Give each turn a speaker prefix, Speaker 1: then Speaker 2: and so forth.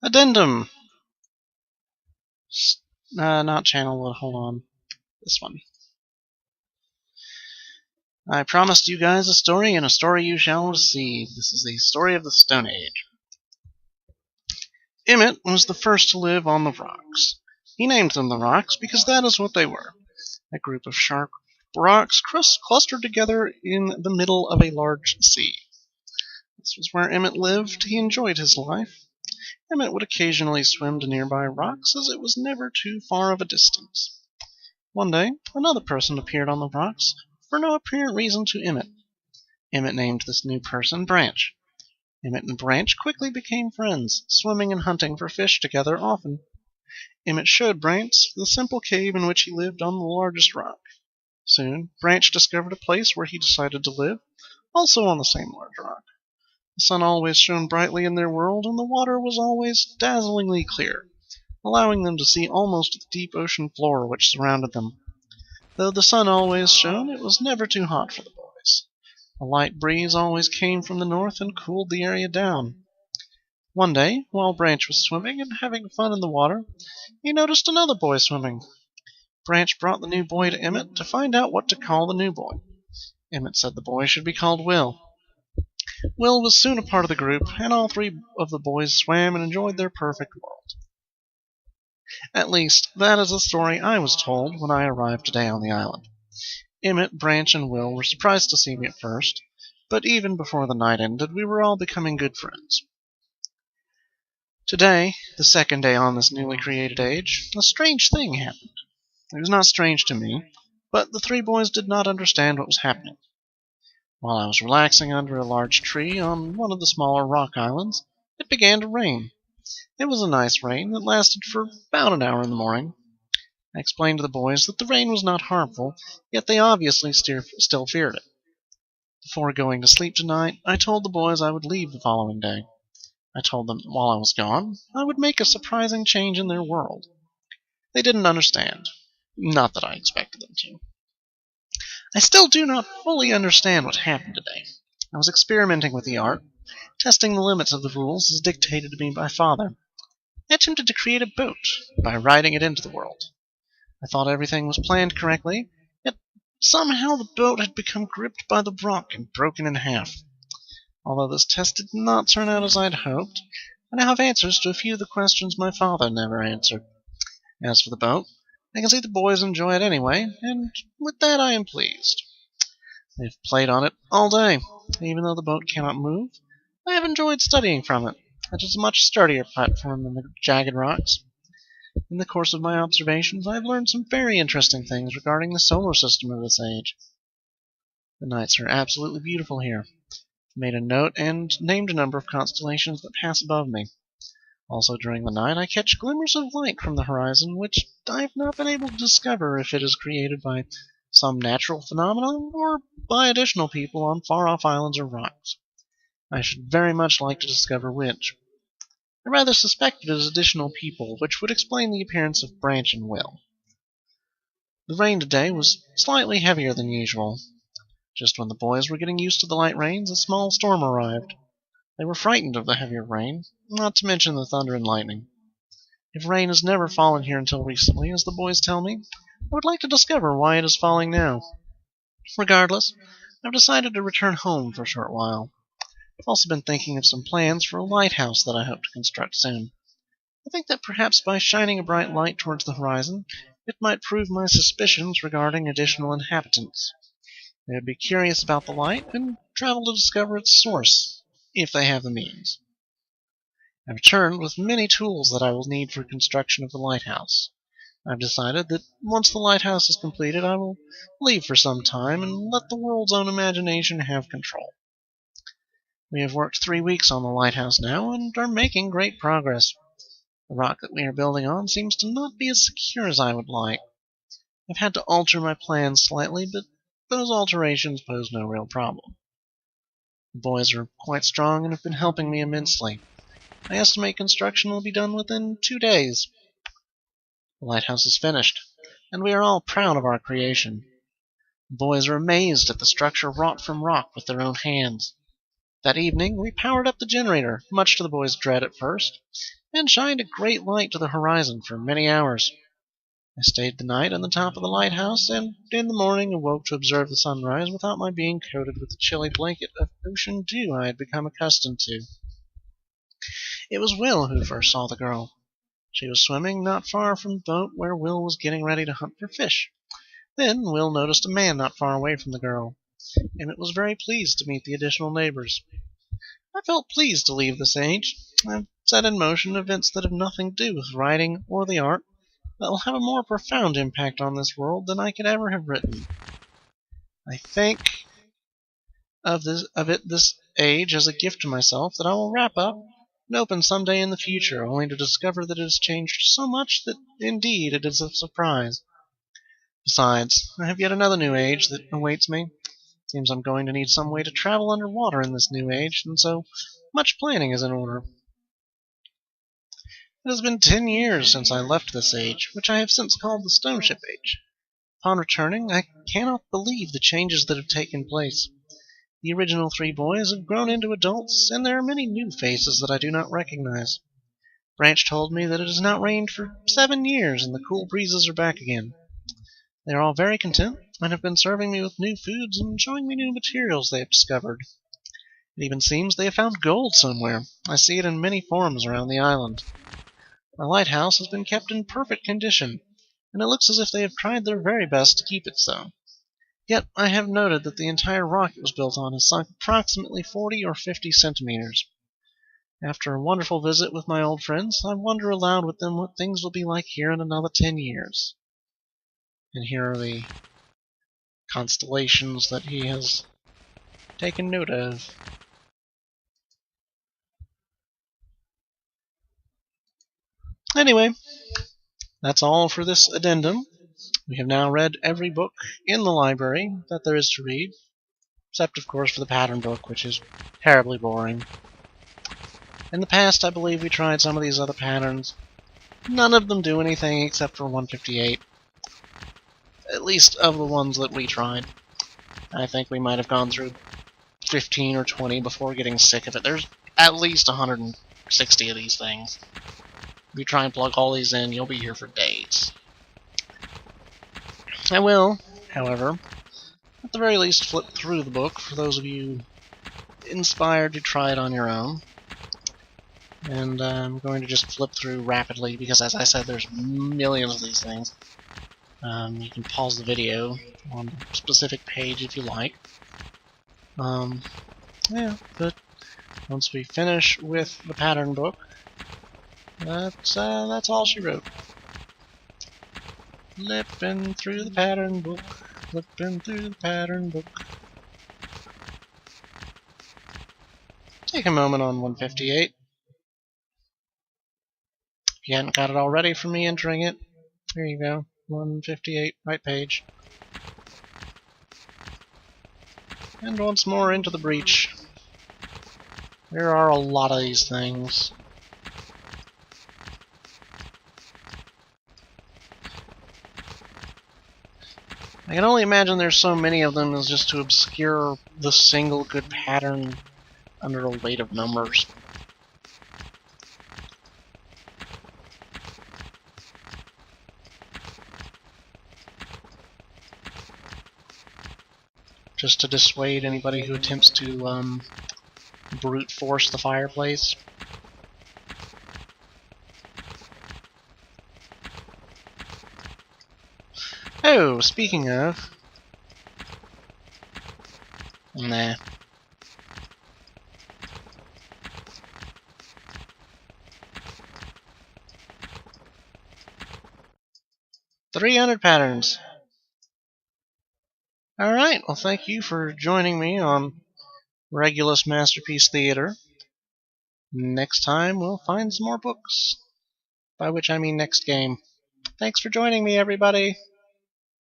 Speaker 1: Addendum! Not channel, hold on. This one. I promised you guys a story, and a story you shall receive. This is the story of the Stone Age. Emmett was the first to live on the rocks. He named them the rocks because that is what they were. A group of sharp rocks clustered together in the middle of a large sea. This was where Emmett lived. He enjoyed his life. Emmett would occasionally swim to nearby rocks, as it was never too far of a distance. One day, another person appeared on the rocks, for no apparent reason to Emmett. Emmett named this new person Branch. Emmett and Branch quickly became friends, swimming and hunting for fish together often. Emmett showed Branch the simple cave in which he lived on the largest rock. Soon, Branch discovered a place where he decided to live, also on the same large rock. The sun always shone brightly in their world, and the water was always dazzlingly clear, allowing them to see almost the deep ocean floor which surrounded them. Though the sun always shone, it was never too hot for the boys. A light breeze always came from the north and cooled the area down. One day, while Branch was swimming and having fun in the water, he noticed another boy swimming. Branch brought the new boy to Emmett to find out what to call the new boy. Emmett said the boy should be called Will. Will was soon a part of the group, and all three of the boys swam and enjoyed their perfect world. At least, that is the story I was told when I arrived today on the island. Emmett, Branch, and Will were surprised to see me at first, but even before the night ended, we were all becoming good friends. Today, the second day on this newly created age, a strange thing happened. It was not strange to me, but the three boys did not understand what was happening. While I was relaxing under a large tree on one of the smaller rock islands, it began to rain. It was a nice rain that lasted for about an hour in the morning. I explained to the boys that the rain was not harmful, yet they obviously still feared it. Before going to sleep tonight, I told the boys I would leave the following day. I told them that while I was gone, I would make a surprising change in their world. They didn't understand. Not that I expected them to. I still do not fully understand what happened today. I was experimenting with the art, testing the limits of the rules as dictated to me by Father. I attempted to create a boat by riding it into the world. I thought everything was planned correctly, yet somehow the boat had become gripped by the rock and broken in half. Although this test did not turn out as I had hoped, I now have answers to a few of the questions my father never answered. As for the boat, I can see the boys enjoy it anyway, and with that I am pleased. They've played on it all day. Even though the boat cannot move, I have enjoyed studying from it. It is a much sturdier platform than the jagged rocks. In the course of my observations, I have learned some very interesting things regarding the solar system of this age. The nights are absolutely beautiful here. I made a note and named a number of constellations that pass above me. Also during the night, I catch glimmers of light from the horizon, which I have not been able to discover if it is created by some natural phenomenon or by additional people on far-off islands or rocks. I should very much like to discover which. I rather suspect it is additional people, which would explain the appearance of Branch and Will. The rain today was slightly heavier than usual. Just when the boys were getting used to the light rains, a small storm arrived. They were frightened of the heavier rain, not to mention the thunder and lightning. If rain has never fallen here until recently, as the boys tell me, I would like to discover why it is falling now. Regardless, I've decided to return home for a short while. I've also been thinking of some plans for a lighthouse that I hope to construct soon. I think that perhaps by shining a bright light towards the horizon, it might prove my suspicions regarding additional inhabitants. They would be curious about the light and travel to discover its source, if they have the means. I've returned with many tools that I will need for construction of the lighthouse. I've decided that once the lighthouse is completed, I will leave for some time and let the world's own imagination have control. We have worked 3 weeks on the lighthouse now and are making great progress. The rock that we are building on seems to not be as secure as I would like. I've had to alter my plans slightly, but those alterations pose no real problem. The boys are quite strong and have been helping me immensely. I estimate construction will be done within 2 days. The lighthouse is finished, and we are all proud of our creation. The boys are amazed at the structure wrought from rock with their own hands. That evening, we powered up the generator, much to the boys' dread at first, and shined a great light to the horizon for many hours. I stayed the night on the top of the lighthouse, and in the morning awoke to observe the sunrise without my being coated with the chilly blanket of ocean dew I had become accustomed to. It was Will who first saw the girl. She was swimming not far from the boat where Will was getting ready to hunt for fish. Then Will noticed a man not far away from the girl, and it was very pleased to meet the additional neighbors. I felt pleased to leave this age. I've set in motion events that have nothing to do with writing or the art that will have a more profound impact on this world than I could ever have written. I think this age as a gift to myself that I will wrap up and open some day in the future, only to discover that it has changed so much that indeed it is a surprise. Besides, I have yet another new age that awaits me. Seems I'm going to need some way to travel underwater in this new age, and so much planning is in order. It has been 10 years since I left this age, which I have since called the Stone Ship Age. Upon returning, I cannot believe the changes that have taken place. The original 3 boys have grown into adults, and there are many new faces that I do not recognize. Branch told me that it has not rained for 7 years, and the cool breezes are back again. They are all very content, and have been serving me with new foods and showing me new materials they have discovered. It even seems they have found gold somewhere. I see it in many forms around the island. My lighthouse has been kept in perfect condition, and it looks as if they have tried their very best to keep it so. Yet I have noted that the entire rock it was built on has sunk approximately 40 or 50 centimeters. After a wonderful visit with my old friends, I wonder aloud with them what things will be like here in another 10 years. And here are the constellations that he has taken note of. Anyway, that's all for this addendum. We have now read every book in the library that there is to read, except, of course, for the pattern book, which is terribly boring. In the past, I believe we tried some of these other patterns. None of them do anything except for 158. At least of the ones that we tried. I think we might have gone through 15 or 20 before getting sick of it. There's at least 160 of these things. If you try and plug all these in, you'll be here for days. I will, however, at the very least flip through the book for those of you inspired to try it on your own. And I'm going to just flip through rapidly because, as I said, there's millions of these things. You can pause the video on a specific page if you like. Yeah, but once we finish with the pattern book, that's all she wrote. Flipping through the pattern book, flipping through the pattern book. Take a moment on 158. If you hadn't got it already from me entering it, here you go. 158, right page. And once more into the breach. There are a lot of these things. I can only imagine there's so many of them as just to obscure the single good pattern under a weight of numbers. Just to dissuade anybody who attempts to brute force the fireplace. Oh, speaking of... Nah. "300 patterns." Alright, well thank you for joining me on Regulus Masterpiece Theater. Next time we'll find some more books. By which I mean next game. Thanks for joining me, everybody!